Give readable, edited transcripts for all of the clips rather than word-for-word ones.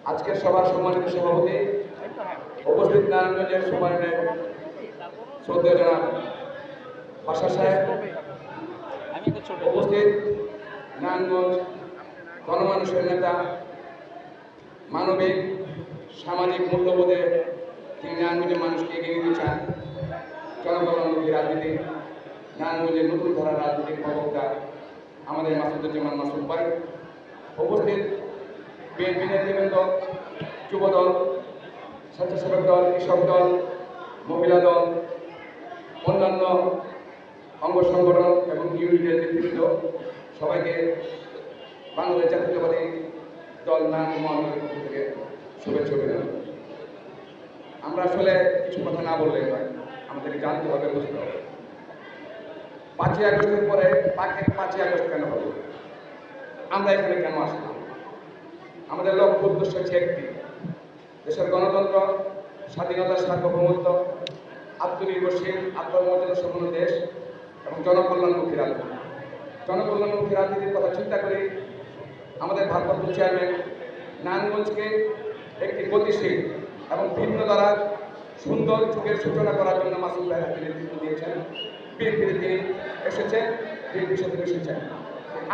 আজকের সভার সম্মানিত সভাপতি, উপস্থিত নারায়ণগঞ্জের সম্মানের শ্রদ্ধেয় জনাব বাশার সাহেব, উপস্থিত নারায়ণগঞ্জ গণমানুষের নেতা, মানবিক সামাজিক মূল্যবোধে তিনি নারায়ণগঞ্জের মানুষকে এগিয়ে নিতে চান, জনকল্যাণমুখী রাজনীতি, নারায়ণগঞ্জের নতুন ধারার রাজনীতির প্রবক্তা আমাদের মাসুদুজ্জামান মাসুদ ভাই, উপস্থিত বিএনপি নেতৃবৃন্দ, যুব দল, স্বেচ্ছাসেবক দল, কৃষক দল, মহিলা দল, অন্যান্য অঙ্গ সংগঠন এবং ইউনিটের নেতৃবৃন্দ, সবাইকে বাংলাদেশ জাতীয়তাবাদী দল নারায়ণগঞ্জ মহানগরের পক্ষ থেকে শুভেচ্ছা অভিনন্দন। আমরা আসলে কিছু কথা না বললে হয়, আমাদেরকে জানতে হবে, বুঝতে হবে 5ই আগস্টের পরে 5ই আগস্ট কেন হলো, আমরা এখানে কেন আসলাম। আমাদের লক্ষ্য উদ্দেশ্য হচ্ছে একটি, দেশের গণতন্ত্র, স্বাধীনতা, সার্বভৌমত্ব, আত্মনির্ভরশীল, আত্মমর্যাদা সম্পন্ন দেশ এবং জনকল্যাণমুখী রাজনীতি। জনকল্যাণমুখী রাজনীতির কথা চিন্তা করে আমাদের ভারপ্রাপ্ত চেয়ারম্যান নারায়ণগঞ্জকে একটি গতিশীল এবং ভিন্ন ধারার সুন্দর যুগের সূচনা করার জন্য মাসুদ ভাই হাতে নেতৃত্ব দিয়েছেন। বিএনপিতে তিনি এসেছেন, বিএনপির সাথে এসেছেন।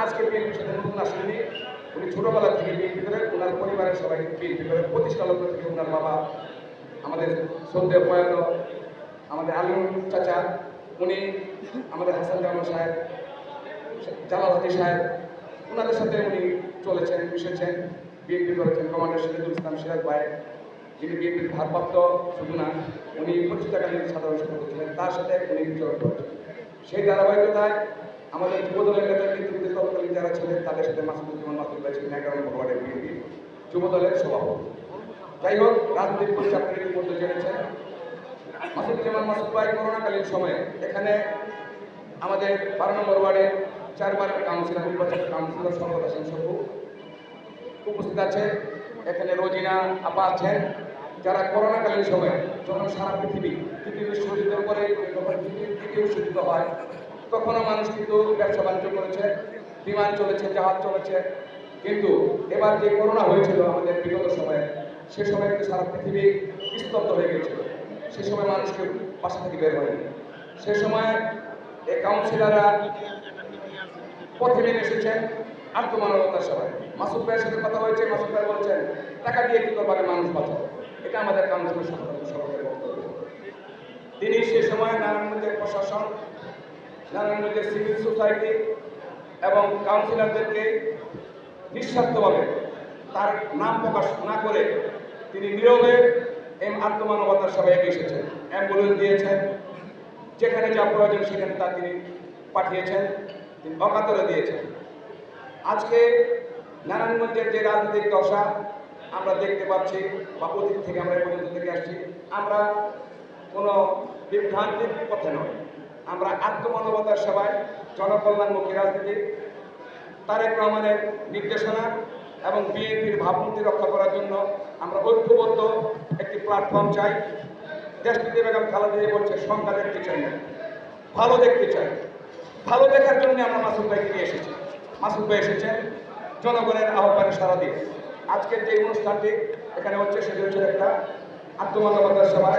আজকে বিএনপির সাথে নতুন আসেননি, উনি ছোটবেলা থেকে বিএনপি করে, ওনার পরিবারের সবাই বিএনপি করে, প্রতিষ্ঠালগ্ন থেকে ওনার বাবা আমাদের শ্রদ্ধেয় প্রয়াত আমাদের আলম চাচা, উনি আমাদের হাসান জামান সাহেব, জালাল হাজি সাহেব, ওনাদের সাথে উনি চলেছেন, মিশেছেন, বিএনপি করেছেন। কমান্ডার শহীদুল ইসলাম সিরাজ ভাই, যিনি বিএনপির ভারপ্রাপ্ত শুধু না, উনি প্রতিষ্ঠাকালীন সাধারণ সম্পাদক ছিলেন, তার সাথে উনি বিচরণ করেছেন। সেই ধারাবাহিকতায় আমাদের যুবদলের নেতা নেতৃত্বে তৎকালীন যারা ছিলেন তাদের সাথে মাসুদুজ্জামান মাসুদ ভাই ছিলেন 11 নম্বর ওয়ার্ডের বিএনপি যুবদলের সভাপতি। যাই হোক, রাজনৈতিক পরিচালনার মধ্যে জেনেছেন মাসুদুজ্জামান মাসুদ ভাই করোনাকালীন সময়ে এখানে আমাদের 12 নম্বর ওয়ার্ডের 4বারের কাউন্সিলর, নির্বাচিত কাউন্সিলর সম্পদ হাসান সবু উপস্থিত আছে, এখানে রোজিনা আপা আছেন, যারা করোনাকালীন সময়ে যখন সারা পৃথিবী তৃতীয় বিশ্বযুদ্ধের পরে যখন তৃতীয় বিশ্বযুদ্ধ হয়, তখনও মানুষ কিন্তু ব্যবসা বাণিজ্য করেছে, বিমান চলেছে, জাহাজ চলেছে। কিন্তু এবার যে করোনা হয়েছিল আমাদের বিগত সময়ে, সে সময় কিন্তু সারা পৃথিবী স্তব্ধ হয়ে গেছিল। সে সময় মানুষকে বাসা থেকে বের হয়নি। সে সময় এই কাউন্সিলররা পথে নেমে এসেছেন আত্মমানবতার সবাই। মাসুদ ভাইয়ের সাথে কথা হয়েছে, মাসুদ ভাই বলছেন টাকা দিয়ে কি করবে, মানুষ বাঁচাও। এটা আমাদের কাউন্সিলর সভাপতির বক্তব্য। তিনি সে সময় নারায়ণগঞ্জের প্রশাসন, নারায়ণগঞ্জের সিভিল সোসাইটি এবং কাউন্সিলরদেরকে নিঃস্বার্থভাবে তার নাম প্রকাশ না করে তিনি নীরবে আত্মমানবতার সভায় এগিয়ে এসেছেন, অ্যাম্বুলেন্স দিয়েছেন, যেখানে যা প্রয়োজন সেখানে তা তিনি পাঠিয়েছেন, তিনি অকাতরে দিয়েছেন। আজকে নারায়ণগঞ্জের যে রাজনৈতিক দশা আমরা দেখতে পাচ্ছি, বা অতীত থেকে আমরা পর্যন্ত থেকে আসছি, আমরা কোনো বিভ্রান্তির পথে নয়, আমরা আত্মমানবতার সেবায়, জনকল্যাণমুখী রাজনীতি, তারেক রহমানের নির্দেশনা এবং বিএনপির ভাবমূর্তি রক্ষা করার জন্য আমরা ঐক্যবদ্ধ একটি প্ল্যাটফর্ম চাই। দেশটিতে বেগম খালেদা জিয়া বলছে সংখ্যা দেখতে চাই না, ভালো দেখতে চাই। ভালো দেখার জন্য আমরা মাসুদ ভাইকে নিয়ে এসেছি। মাসুদ ভাই এসেছেন জনগণের আহ্বানে সাড়া দিয়ে। আজকের যে অনুষ্ঠানটি এখানে হচ্ছে সেটি হচ্ছে একটা আত্মমানবতার সেবা।